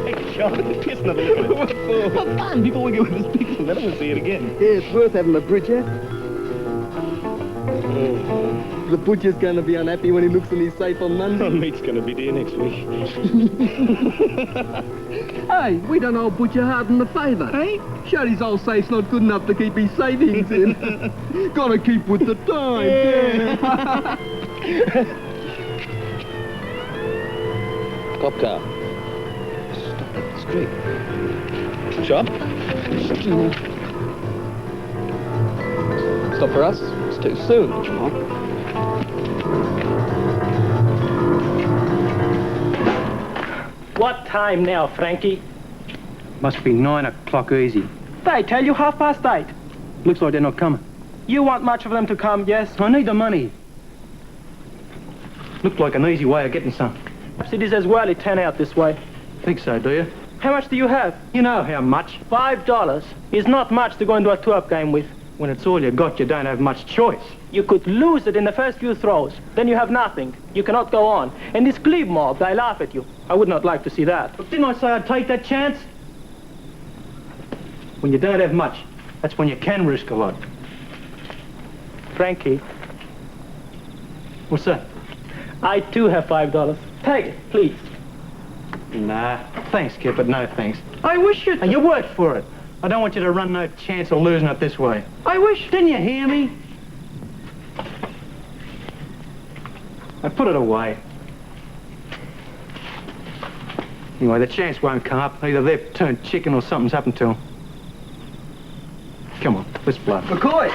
Hey, Sean, here's another look at it. What for? For fun. People will get with this picture. Let them see it again. Yeah, it's worth having a butcher. The butcher's gonna be unhappy when he looks in his safe on Monday. Oh, mate's gonna be there next week. Hey, we done old Butcher Harden the favour. Hey? Showed his old safe's not good enough to keep his savings in. Gotta keep with the time. Yeah. Cop car. Stop at the street. Shop? Stop for us? It's too soon. What time now, Frankie? Must be 9 o'clock easy. They tell you 8:30. Looks like they're not coming. You want much of them to come, yes? I need the money. Looked like an easy way of getting some. Cities as well, it turn out this way. Think so, do you? How much do you have? You know how much. $5 is not much to go into a two-up game with. When it's all you got, you don't have much choice. You could lose it in the first few throws. Then you have nothing. You cannot go on. And this glebe mob, they laugh at you. I would not like to see that. But didn't I say I'd take that chance? When you don't have much, that's when you can risk a lot. Frankie, What's that? I too have $5. Take it, please. Nah, thanks, kid, but no thanks. I wish you'd... You worked for it. I don't want you to run no chance of losing it this way. I wish... Didn't you hear me? I put it away. Anyway, the chance won't come up. Either they've turned chicken or something's happened to them. Come on, let's bluff. McCoy!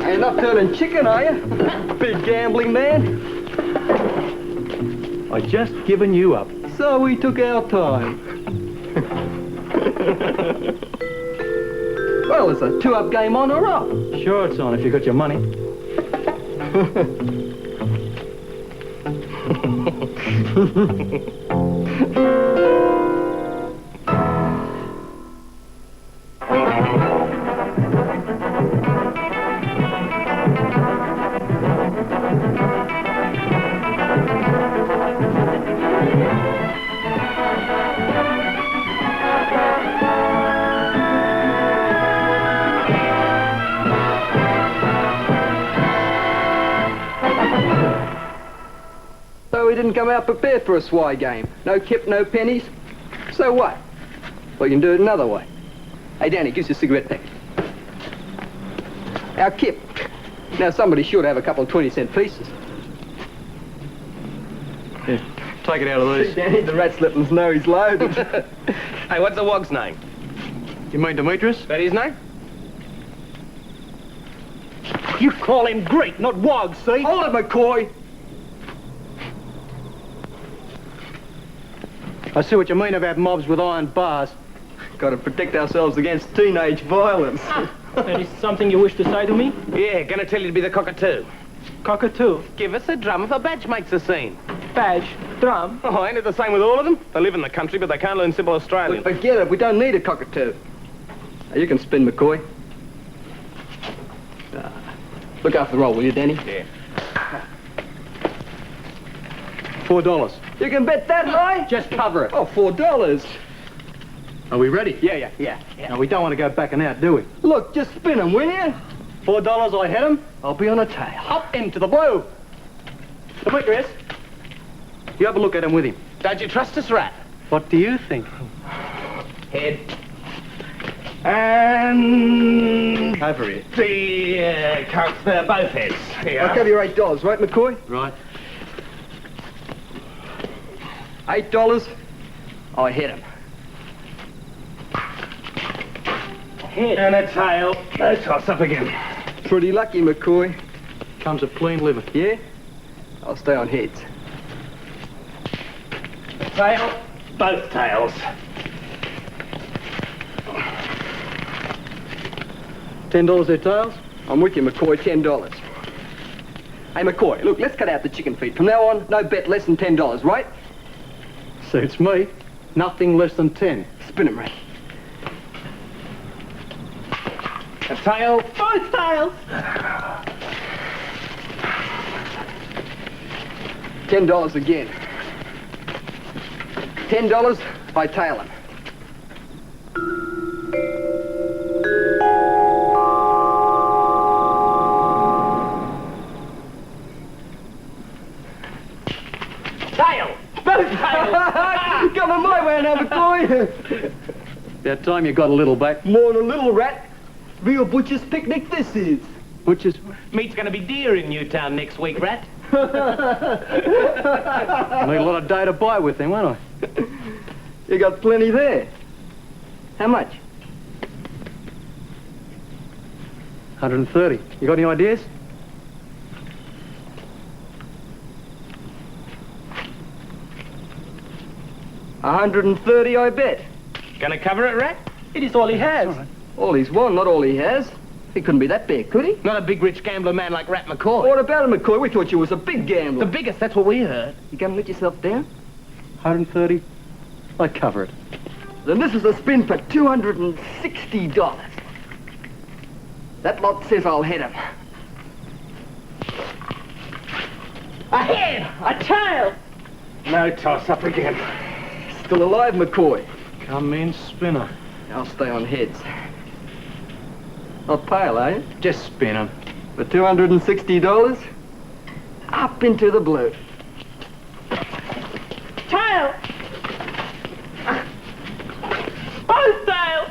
Ain't not turning chicken, are you? Big gambling man. I just given you up. So we took our time. Well, it's a two-up game on or off. Sure it's on if you got your money. So we didn't come out prepared for a swai game. No kip, no pennies. So what? We can do it another way. Hey, Danny, give us a cigarette pack. Our kip. Now, somebody should have a couple of 20-cent pieces. Here, take it out of these. Danny, the rat slippers know he's loaded. Hey, what's the wog's name? You mean Demetrius? That his name? You call him Greek, not Wog, see? Hold it, McCoy. I see what you mean about mobs with iron bars. Got to protect ourselves against teenage violence. That is something you wish to say to me? Yeah, gonna tell you to be the cockatoo. Cockatoo. Give us a drum if a badge makes a scene. Badge. Drum. Oh, ain't it the same with all of them? They live in the country, but they can't learn simple Australian. Forget it. We don't need a cockatoo. Now, you can spin, McCoy. Look after the roll, will you, Danny? Yeah. $4. You can bet that high? Just cover it. Oh, $4. Are we ready? Yeah. No, we don't want to go back and out, do we? Look, just spin them, will you? $4, I hit him. I'll be on a tail. Up into the blue. Demetrius, you have a look at him with him. Don't you trust us, rat? What do you think? Head. And... Over here. The coats there, both heads. Here. I'll give you $8, right, McCoy? Right. $8. I hit him. Head. And a tail. No toss up again. Pretty lucky, McCoy. Comes of clean living. Yeah? I'll stay on heads. Tail. Both tails. $10 their tails? I'm with you, McCoy, $10. Hey, McCoy, look, let's cut out the chicken feed. From now on, no bet less than $10, right? Suits me. Nothing less than 10. Spin him, Ray. A tail. Both tails. $10 again. $10, I tail him. Tail! Both tails! Coming my way now, McCoy. About time you got a little back. More than a little rat. Real butcher's picnic this is. Butchers. Meat's gonna be dear in Newtown next week, Rat. I need a lot of day to buy with them, won't I? You got plenty there. How much? 130. You got any ideas? $130, I bet. Gonna cover it, Rat? It is all he has. All he's won, not all he has. He couldn't be that big, could he? Not a big rich gambler man like Rat McCoy. What about him, McCoy? We thought you was a big gambler. The biggest, that's what we heard. You gonna let yourself down? 130. I cover it. Then this is a spin for $260. That lot says I'll hit him. A head! A tail! No toss-up again. Still alive, McCoy. Come in, spinner. I'll stay on heads. Not pale, are you? Just spin 'em. For $260, up into the blue. Tail! Both tails!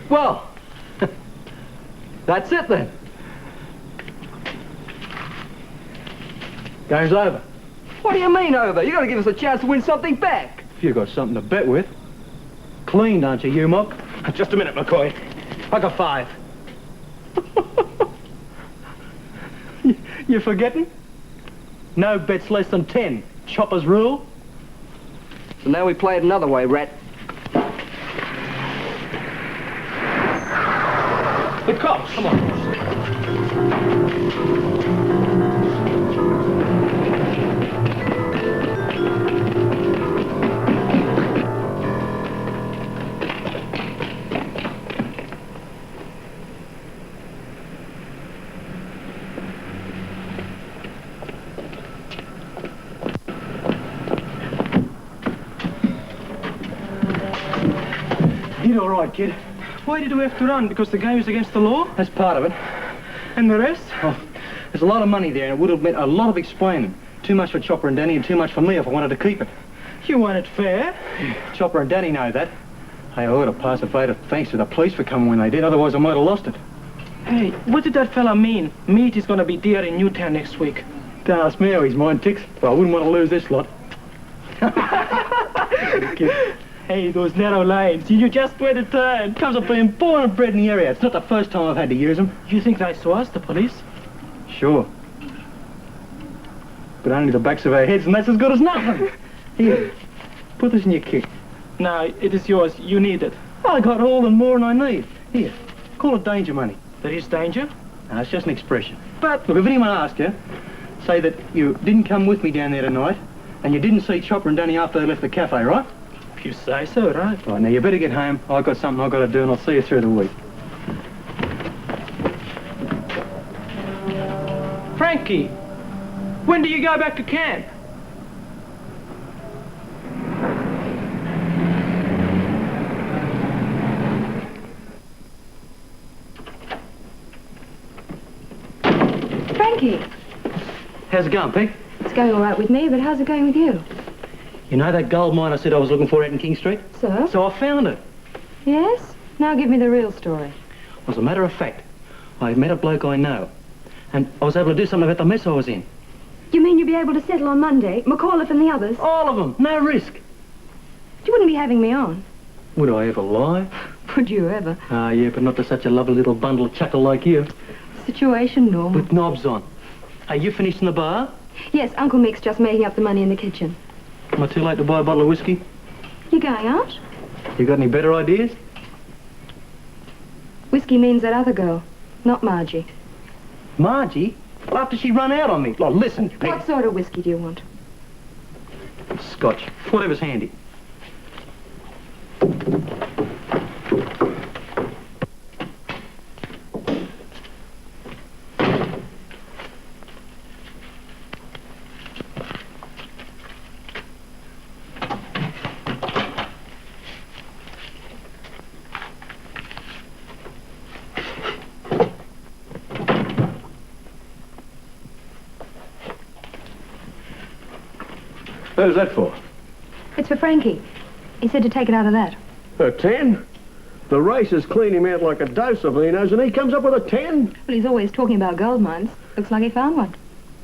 Well, that's it then. Game's over. What do you mean over? You gotta give us a chance to win something back. If you got something to bet with. Clean, don't you, mock? Just a minute, McCoy. I got 5. You forgetting? No bets less than 10. Chopper's rule. So now we play it another way, Rat. The cops, come on. Did all right, kid. Why did we have to run? Because the game is against the law? That's part of it. And the rest? Oh, there's a lot of money there, and it would have meant a lot of explaining. Too much for Chopper and Danny, and too much for me if I wanted to keep it. You want it fair? Chopper and Danny know that. Hey, I ought to pass a vote of thanks to the police for coming when they did, otherwise I might have lost it. Hey, what did that fella mean? Meat is gonna be dear in Newtown next week. Don't ask me how his mind ticks, but I wouldn't want to lose this lot. Hey, those narrow lanes, you just wait a turn. Comes of being born and bred in the area. It's not the first time I've had to use them. You think they saw us, the police? Sure. But only the backs of our heads, and that's as good as nothing. Here, put this in your kit. No, it is yours. You need it. I got all and more than I need. Here, call it danger money. There is danger? No, it's just an expression. But Look, if anyone asks you, say that you didn't come with me down there tonight, and you didn't see Chopper and Danny after they left the cafe, right? if you say so, right? Right, now you better get home. I've got something I've got to do, and I'll see you through the week. Frankie, when do you go back to camp? Frankie, How's it going, Peg? it's going all right with me, but how's it going with you? You know that gold mine I said I was looking for out in King Street? So? So I found it. Yes? Now give me the real story. As a matter of fact, I met a bloke I know, and I was able to do something about the mess I was in. You mean you'll be able to settle on Monday? McAuliffe and the others? All of them, no risk. You wouldn't be having me on. Would I ever lie? Would you ever? Ah, yeah, but not to such a lovely little bundle of chuckle like you. Situation normal. With knobs on. Are you finished in the bar? Yes, Uncle Mick's just making up the money in the kitchen. Am I too late to buy a bottle of whiskey? You going out? You got any better ideas? Whiskey means that other girl, not Margie. Margie? Well, after she run out on me. Oh, listen, Peg. What sort of whiskey do you want? Scotch. Whatever's handy. Who's that for? It's for Frankie. He said to take it out of that. A 10? The racers clean him out like a dose of Vinos and he comes up with a 10? Well, he's always talking about gold mines. Looks like he found one.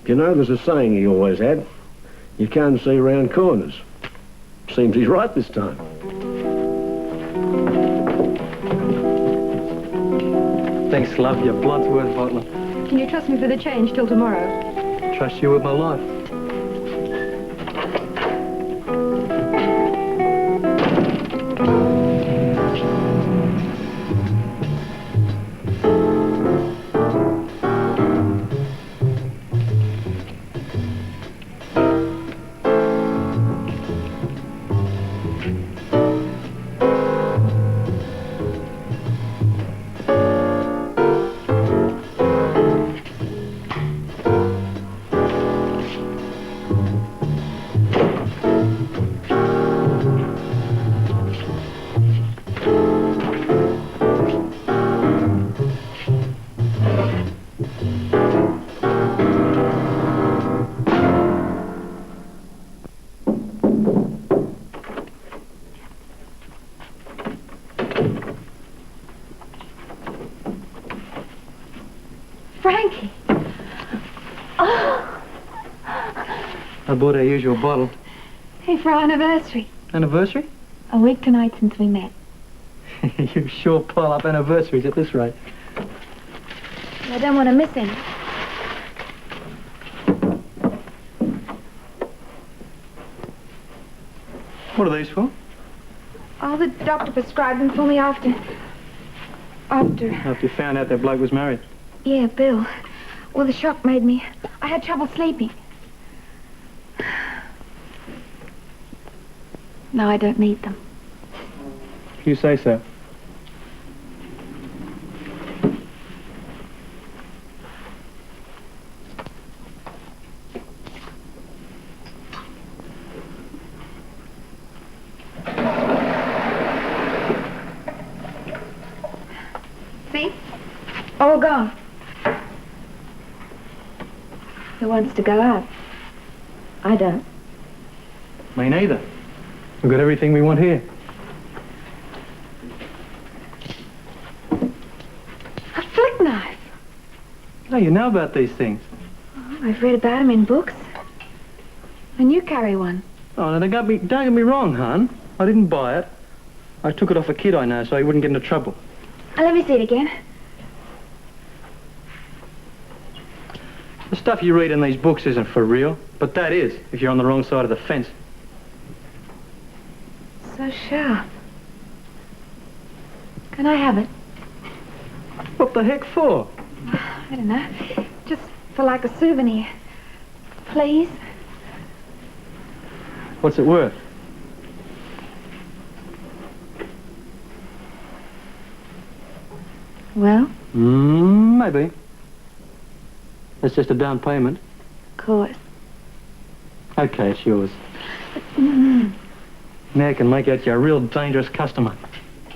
You know, there's a saying he always had. You can't see round corners. Seems he's right this time. Thanks, love. Your blood's worth bottling. Can you trust me for the change till tomorrow? Trust you with my life. Frankie! Oh! I bought our usual bottle. Hey, for our anniversary. Anniversary? A week tonight since we met. You sure pile up anniversaries at this rate. I don't want to miss any. What are these for? Oh, the doctor prescribed them for me after... After you found out that bloke was married. Yeah, Bill. Well, the shock made me... I had trouble sleeping. No, I don't need them. If you say so. See? All gone. Who wants to go out? I don't. Me neither. We've got everything we want here. A flick knife. Oh, you know about these things. Oh, I've read about them in books. And you carry one. Oh, now don't get me wrong, hon. I didn't buy it. I took it off a kid I know so he wouldn't get into trouble. Oh, let me see it again. The stuff you read in these books isn't for real, but that is, if you're on the wrong side of the fence. So sharp. Can I have it? What the heck for? I don't know. Just for like a souvenir. Please? What's it worth? Well, Maybe. That's just a down payment. of course. Okay, it's yours. Now I can make out you're a real dangerous customer.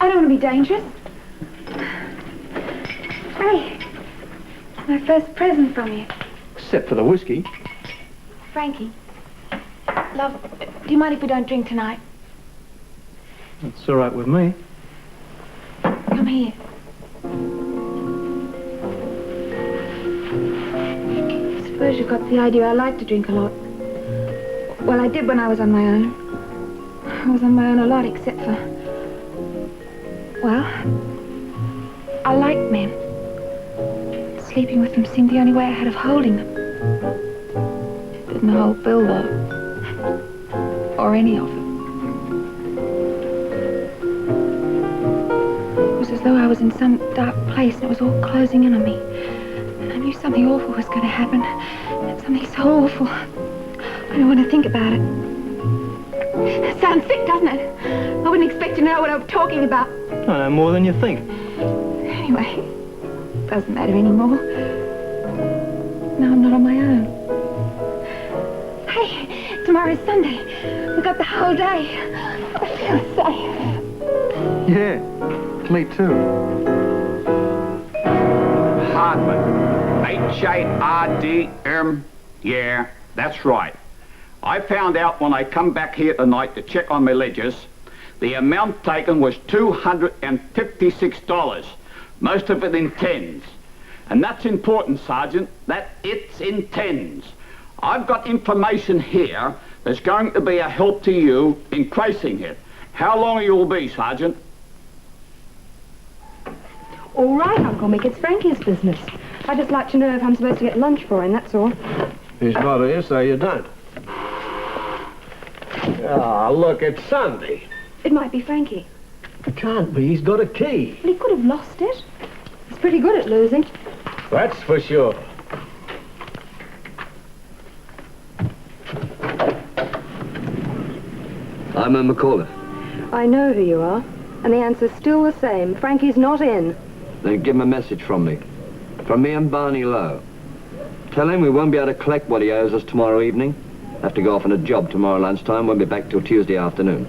I don't want to be dangerous. Hey, it's my first present from you. Except for the whiskey. Frankie. Love, do you mind if we don't drink tonight? It's all right with me. Come here. I suppose you got the idea I like to drink a lot. Well, I did when I was on my own. I was on my own a lot, except for... Well, I liked men. Sleeping with them seemed the only way I had of holding them. Didn't hold Bill, though. Or any of them. It was as though I was in some dark place and it was all closing in on me. And I knew something awful was going to happen. Something so awful. I don't want to think about it. It sounds sick, doesn't it? I wouldn't expect you to know what I'm talking about. I know more than you think. Anyway, it doesn't matter anymore. Now I'm not on my own. Hey, tomorrow's Sunday. We've got the whole day. I feel safe. Yeah, me too. Hardman. H-A-R-D-M. Yeah, that's right. I found out when I come back here tonight to check on my ledgers, the amount taken was $256, most of it in tens. And that's important, Sergeant, that it's in tens. I've got information here that's going to be a help to you in tracing it. How long you'll be, Sergeant? All right, Uncle Mick, it's Frankie's business. I'd just like to know if I'm supposed to get lunch for him, that's all. He's not here, so you don't. Ah, look, it's Sunday. It might be Frankie. It can't be. He's got a key. Well, he could have lost it. He's pretty good at losing. That's for sure. I'm a McCauley. I know who you are, and the answer's still the same. Frankie's not in. Then give him a message from me. From me and Barney Lowe. Tell him we won't be able to collect what he owes us tomorrow evening. Have to go off on a job tomorrow lunchtime. Won't be back till Tuesday afternoon.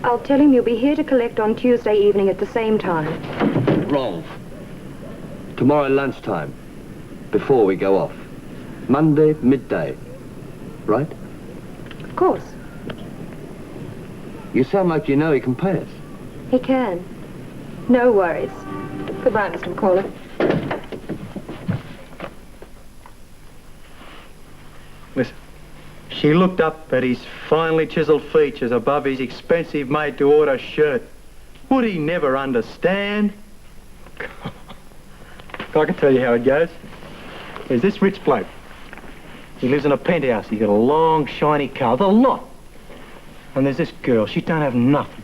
I'll tell him you'll be here to collect on Tuesday evening at the same time. Wrong. Tomorrow lunchtime. Before we go off. Monday, midday. Right? Of course. You sound like you know he can pay us. He can. No worries. Goodbye, Mr. McCauley. Listen. She looked up at his finely chiseled features above his expensive made-to-order shirt. Would he never understand? I can tell you how it goes. There's this rich bloke. He lives in a penthouse. He's got a long, shiny car, the lot. And there's this girl. She don't have nothing.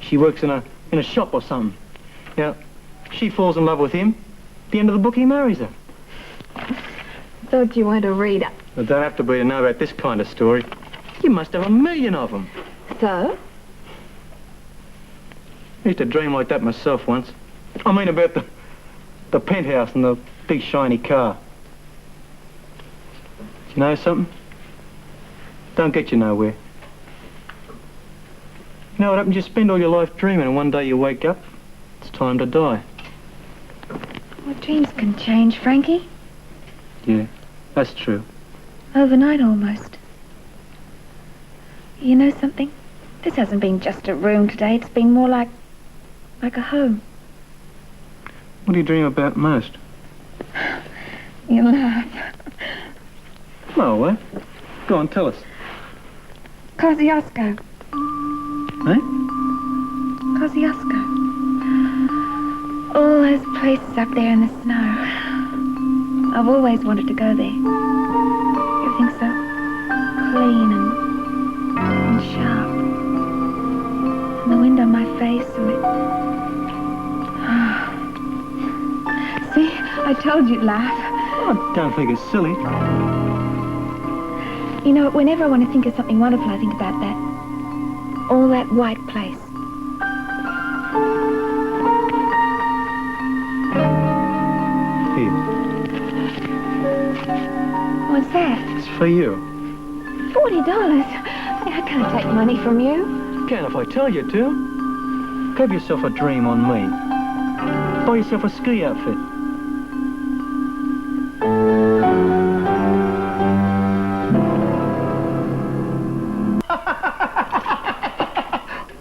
She works in a shop or something. Now, she falls in love with him. At the end of the book, he marries her. Thought you weren't a reader. I don't have to be to know about this kind of story. You must have 1,000,000 of them. So? I used to dream like that myself once. I mean about the penthouse and the big shiny car. You know something? Don't get you nowhere. You know what happens? You spend all your life dreaming and one day you wake up, it's time to die. Well, dreams can change, Frankie. Yeah, that's true. Overnight, almost. You know something? This hasn't been just a room today. It's been more like a home. What do you dream about most? You laugh. Oh, what? Go on, tell us. Kosciuszko. Eh? Kosciuszko. All those places up there in the snow. I've always wanted to go there. Everything's so clean and sharp. And the wind on my face and it... See, I told you'd laugh. I don't think it's silly. You know, whenever I want to think of something wonderful, I think about that. All that white place. Here, What's that? it's for you. $40? I can't take money from you. You can if I tell you to. Have yourself a dream on me. Buy yourself a ski outfit.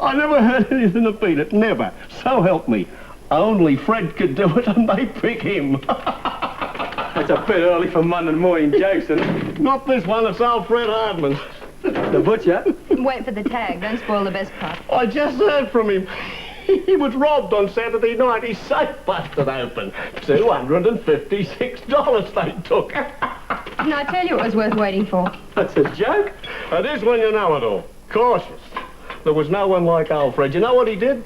I never heard anything to beat it, never. So help me. Only Fred could do it and they pick him. It's a bit early for Monday morning jokes, isn't it? Not this one, it's old Fred Hardman. The butcher? Wait for the tag. Don't spoil the best part. I just heard from him. He was robbed on Saturday night. His safe busted open. $256 they took. And I tell you it was worth waiting for. That's a joke? It is when you know it all. Cautious. There was no one like old Fred. You know what he did?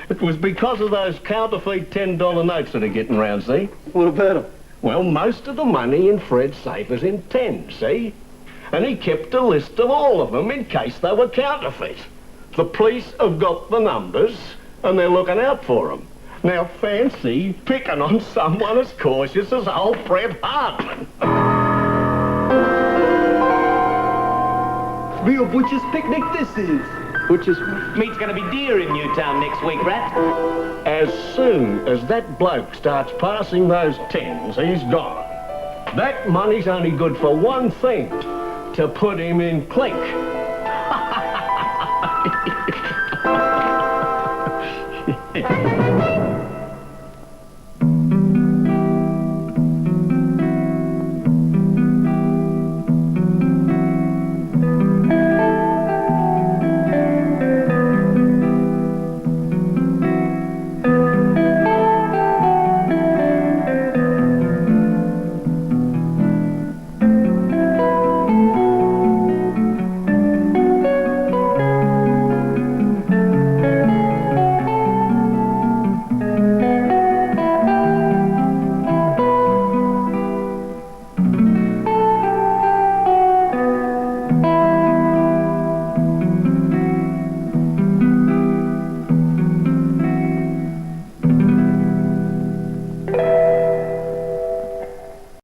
It was because of those counterfeit $10 notes that are getting round, see? What about him? Well, most of the money in Fred's safe is in 10, see? And he kept a list of all of them in case they were counterfeit. The police have got the numbers and they're looking out for them. Now fancy picking on someone as cautious as old Fred Hardman. Real butcher's picnic this is. Butcher's... Meat's gonna be dear in Newtown next week, Rat. As soon as that bloke starts passing those tens, he's gone. That money's only good for one thing. to put him in clink.